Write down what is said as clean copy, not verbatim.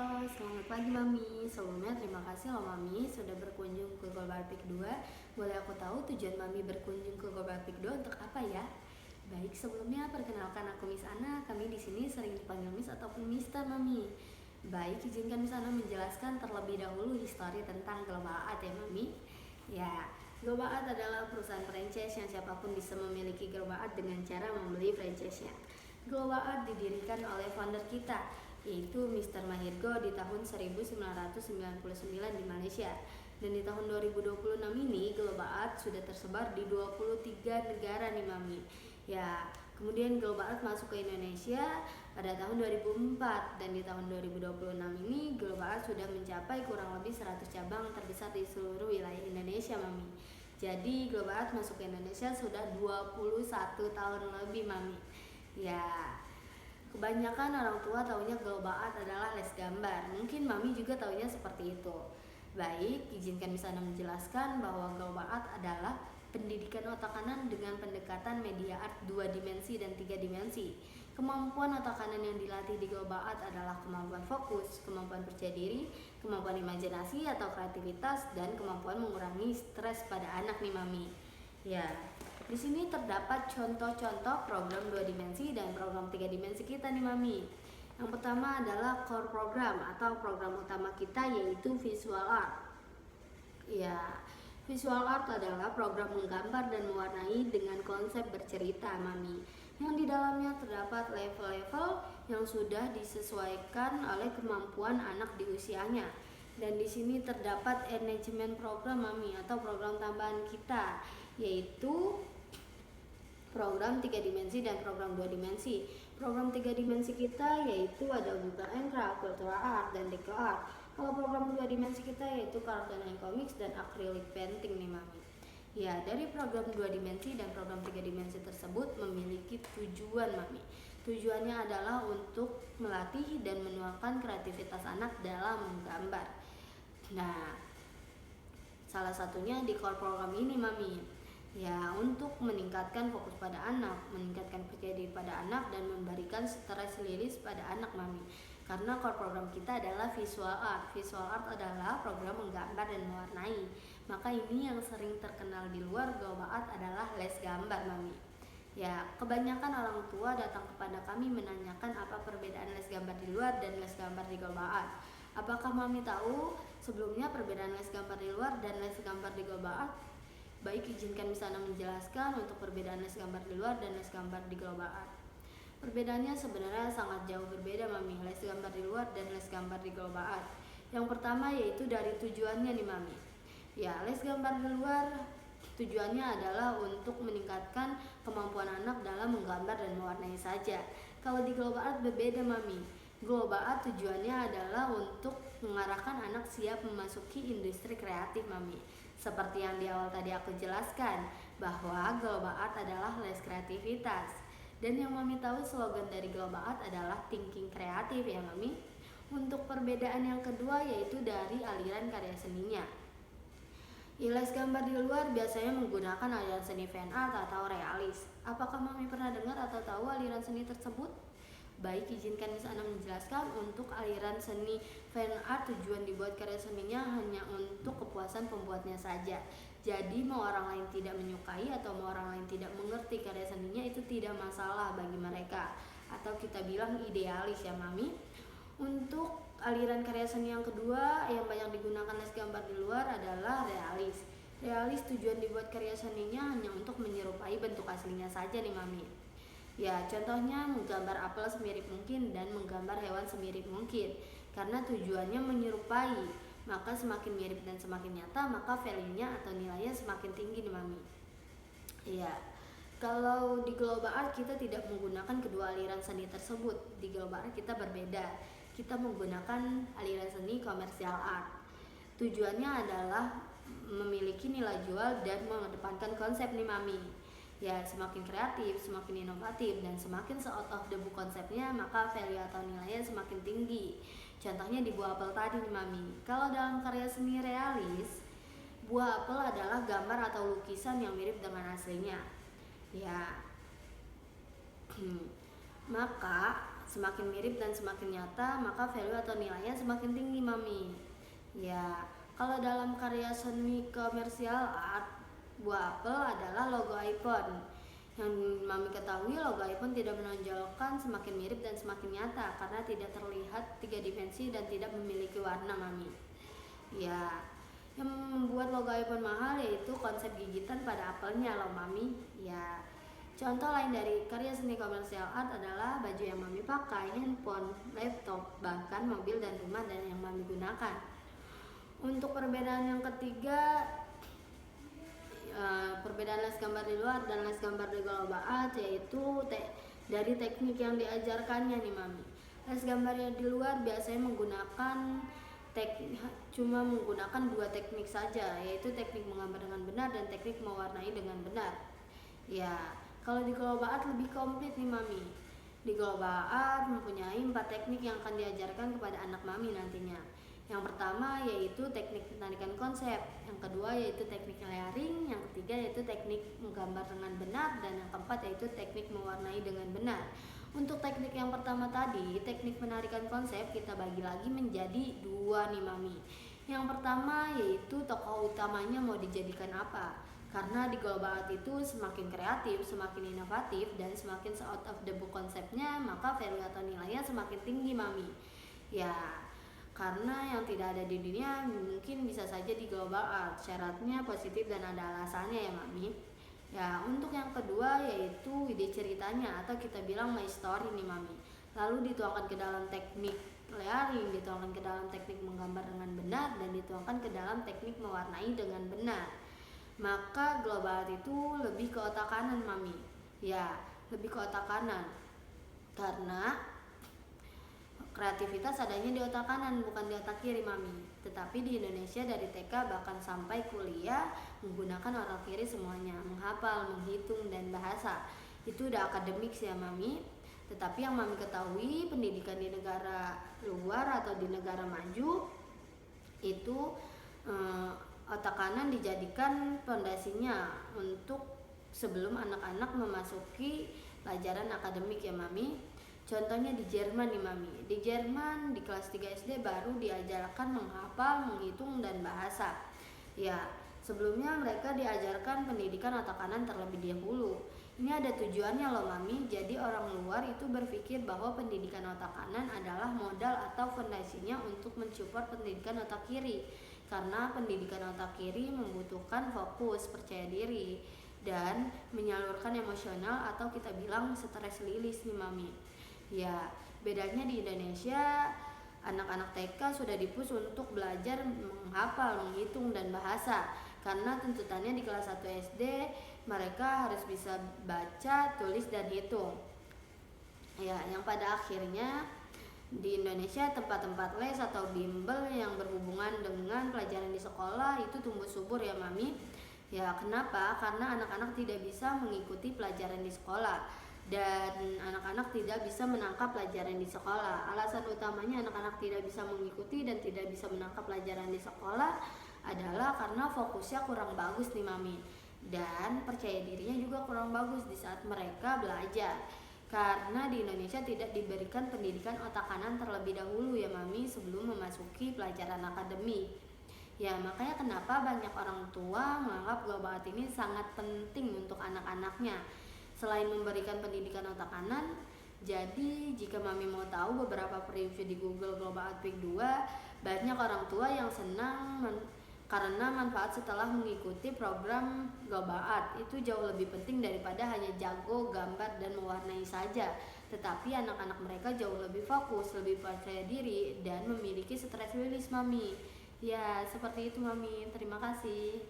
Halo, selamat pagi Mami. Sebelumnya terima kasih loh Mami sudah berkunjung ke Global Peak 2. Boleh aku tahu tujuan Mami berkunjung ke Global Peak 2 untuk apa ya? Baik, sebelumnya perkenalkan aku Miss Ana. Kami di sini sering dipanggil Miss ataupun Mister Mami. Baik, izinkan Miss Ana menjelaskan terlebih dahulu histori tentang Global Art ya Mami. Ya, Global Art adalah perusahaan franchise yang siapapun bisa memiliki Global Art dengan cara membeli franchise-nya. Global Art didirikan oleh founder kita, yaitu Mr. Mahirgo di tahun 1999 di Malaysia. Dan di tahun 2026 ini Global Art sudah tersebar di 23 negara nih Mami. Ya, kemudian Global Art masuk ke Indonesia pada tahun 2004 dan di tahun 2026 ini Global Art sudah mencapai kurang lebih 100 cabang terbesar di seluruh wilayah Indonesia Mami. Jadi Global Art masuk ke Indonesia sudah 21 tahun lebih Mami. Ya, kebanyakan orang tua taunya Global Art adalah les gambar. Mungkin Mami juga taunya seperti itu. Baik, izinkan Miss Ana menjelaskan bahwa Global Art adalah pendidikan otak kanan dengan pendekatan media art 2 dimensi dan 3 dimensi. Kemampuan otak kanan yang dilatih di Global Art adalah kemampuan fokus, kemampuan percaya diri, kemampuan imajinasi atau kreativitas, dan kemampuan mengurangi stres pada anak nih Mami. Ya, di sini terdapat contoh-contoh program 2 dimensi dan program 3 dimensi kita nih Mami. Yang pertama adalah core program atau program utama kita, yaitu visual art. Ya, visual art adalah program menggambar dan mewarnai dengan konsep bercerita Mami, yang di dalamnya terdapat level-level yang sudah disesuaikan oleh kemampuan anak di usianya. Dan di sini terdapat enhancement program Mami atau program tambahan kita, yaitu program 3 dimensi dan program 2 dimensi. Program 3 dimensi kita yaitu ada Google and Craft, Virtual Art, dan Deco Art. Kalau program 2 dimensi kita yaitu Cartoon and Comics dan Acrylic Painting nih Mami. Ya, dari program 2 dimensi dan program 3 dimensi tersebut memiliki tujuan Mami. Tujuannya adalah untuk melatih dan menuangkan kreativitas anak dalam menggambar. Nah, salah satunya di core program ini Mami. Ya, untuk meningkatkan fokus pada anak, meningkatkan percaya diri pada anak, dan memberikan stress release pada anak Mami. Karena core program kita adalah visual art. Visual art adalah program menggambar dan mewarnai. Maka ini yang sering terkenal di luar Global Art adalah les gambar Mami. Ya, kebanyakan orang tua datang kepada kami menanyakan apa perbedaan les gambar di luar dan les gambar di Global Art. Apakah Mami tahu sebelumnya perbedaan les gambar di luar dan les gambar di Global Art? Baik, izinkan Miss Ana menjelaskan untuk perbedaan les gambar di luar dan les gambar di Global Art. Perbedaannya sebenarnya sangat jauh berbeda Mami, les gambar di luar dan les gambar di Global Art. Yang pertama yaitu dari tujuannya nih Mami. Ya, les gambar di luar tujuannya adalah untuk meningkatkan kemampuan anak dalam menggambar dan mewarnai saja. Kalau di Global Art berbeda Mami. Global Art tujuannya adalah untuk mengarahkan anak siap memasuki industri kreatif Mami. Seperti yang di awal tadi aku jelaskan, bahwa Global Art adalah les kreativitas. Dan yang Mami tahu slogan dari Global Art adalah thinking kreatif ya Mami. Untuk perbedaan yang kedua yaitu dari aliran karya seninya. Les gambar di luar biasanya menggunakan aliran seni fan art atau realis. Apakah Mami pernah dengar atau tahu aliran seni tersebut? Baik, izinkan Miss Ana menjelaskan untuk aliran seni fan art tujuan dibuat karya seninya hanya untuk kepuasan pembuatnya saja. Jadi mau orang lain tidak menyukai atau mau orang lain tidak mengerti karya seninya itu tidak masalah bagi mereka. Atau kita bilang idealis ya Mami. Untuk aliran karya seni yang kedua yang banyak digunakan les gambar di luar adalah realis. Realis tujuan dibuat karya seninya hanya untuk menyerupai bentuk aslinya saja nih Mami. Ya, contohnya menggambar apel semirip mungkin dan menggambar hewan semirip mungkin. Karena tujuannya menyerupai, maka semakin mirip dan semakin nyata, maka value-nya atau nilainya semakin tinggi nih Mami. Ya, kalau di Global Art kita tidak menggunakan kedua aliran seni tersebut. Di Global Art kita berbeda. Kita menggunakan aliran seni komersial art. Tujuannya adalah memiliki nilai jual dan mengedepankan konsep nih Mami. Ya, semakin kreatif, semakin inovatif, dan semakin out of the book konsepnya, maka value atau nilainya semakin tinggi. Contohnya di buah apel tadi nih Mami. Kalau dalam karya seni realis, buah apel adalah gambar atau lukisan yang mirip dengan aslinya. Ya, maka semakin mirip dan semakin nyata, maka value atau nilainya semakin tinggi, Mami. Ya, kalau dalam karya seni komersial art, buah apel adalah logo iPhone. Yang Mami ketahui, logo iPhone tidak menonjolkan semakin mirip dan semakin nyata karena tidak terlihat tiga dimensi dan tidak memiliki warna, Mami. Ya, yang membuat logo iPhone mahal yaitu konsep gigitan pada apelnya loh, Mami. Ya, contoh lain dari karya seni komersial art adalah baju yang Mami pakai, handphone, laptop, bahkan mobil dan rumah dan yang Mami gunakan. Untuk perbedaan yang ketiga, perbedaan les gambar di luar dan les gambar di global art yaitu dari teknik yang diajarkannya nih, Mami. Les gambar yang di luar biasanya cuma menggunakan dua teknik saja, yaitu teknik menggambar dengan benar dan teknik mewarnai dengan benar. Ya, kalau di global art lebih komplit nih, Mami. Di global art mempunyai 4 teknik yang akan diajarkan kepada anak Mami nantinya. Yang pertama yaitu teknik penarikan konsep, yang kedua yaitu teknik layering, yang ketiga yaitu teknik menggambar dengan benar, dan yang keempat yaitu teknik mewarnai dengan benar. Untuk teknik yang pertama tadi, teknik penarikan konsep, kita bagi lagi menjadi 2 nih, Mami. Yang pertama yaitu tokoh utamanya mau dijadikan apa. Karena di global art itu semakin kreatif, semakin inovatif, dan semakin out of the book konsepnya, maka value atau nilainya semakin tinggi, Mami. Ya, karena yang tidak ada di dunia mungkin bisa saja di global art. Syaratnya positif dan ada alasannya ya, Mami. Ya, untuk yang kedua yaitu ide ceritanya atau kita bilang my story nih, Mami. Lalu dituangkan ke dalam teknik layering, dituangkan ke dalam teknik menggambar dengan benar, dan dituangkan ke dalam teknik mewarnai dengan benar. Maka global art itu lebih ke otak kanan, Mami. Ya, lebih ke otak kanan. Karena kreativitas adanya di otak kanan, bukan di otak kiri, Mami. Tetapi di Indonesia dari TK bahkan sampai kuliah menggunakan otak kiri semuanya, menghafal, menghitung, dan bahasa. Itu udah akademik ya, Mami. Tetapi yang Mami ketahui, pendidikan di negara luar atau di negara maju itu otak kanan dijadikan fondasinya untuk sebelum anak-anak memasuki pelajaran akademik ya, Mami. Contohnya di Jerman nih, Mami. Di Jerman di kelas 3 SD baru diajarkan menghafal, menghitung, dan bahasa. Ya, sebelumnya mereka diajarkan pendidikan otak kanan terlebih dahulu. Ini ada tujuannya loh, Mami. Jadi orang luar itu berpikir bahwa pendidikan otak kanan adalah modal atau fondasinya untuk mensupport pendidikan otak kiri. Karena pendidikan otak kiri membutuhkan fokus, percaya diri, dan menyalurkan emosional atau kita bilang stress release nih, Mami. Ya, bedanya di Indonesia anak-anak TK sudah dipush untuk belajar menghafal, menghitung, dan bahasa. Karena tuntutannya di kelas 1 SD mereka harus bisa baca, tulis, dan hitung. Ya, yang pada akhirnya di Indonesia tempat-tempat les atau bimbel yang berhubungan dengan pelajaran di sekolah itu tumbuh subur ya, Mami. Ya, kenapa? Karena anak-anak tidak bisa mengikuti pelajaran di sekolah dan anak-anak tidak bisa menangkap pelajaran di sekolah. Alasan utamanya anak-anak tidak bisa mengikuti dan tidak bisa menangkap pelajaran di sekolah adalah karena fokusnya kurang bagus nih, Mami. Dan percaya dirinya juga kurang bagus di saat mereka belajar. Karena di Indonesia tidak diberikan pendidikan otak kanan terlebih dahulu ya, Mami, sebelum memasuki pelajaran akademik. Ya, makanya kenapa banyak orang tua menganggap global art ini sangat penting untuk anak-anaknya. Selain memberikan pendidikan otak kanan, jadi jika Mami mau tahu beberapa preview di Google Global Art Week 2, banyak orang tua yang senang karena manfaat setelah mengikuti program Global Art itu jauh lebih penting daripada hanya jago gambar dan mewarnai saja. Tetapi anak-anak mereka jauh lebih fokus, lebih percaya diri, dan memiliki stress release, Mami. Ya, seperti itu, Mami. Terima kasih.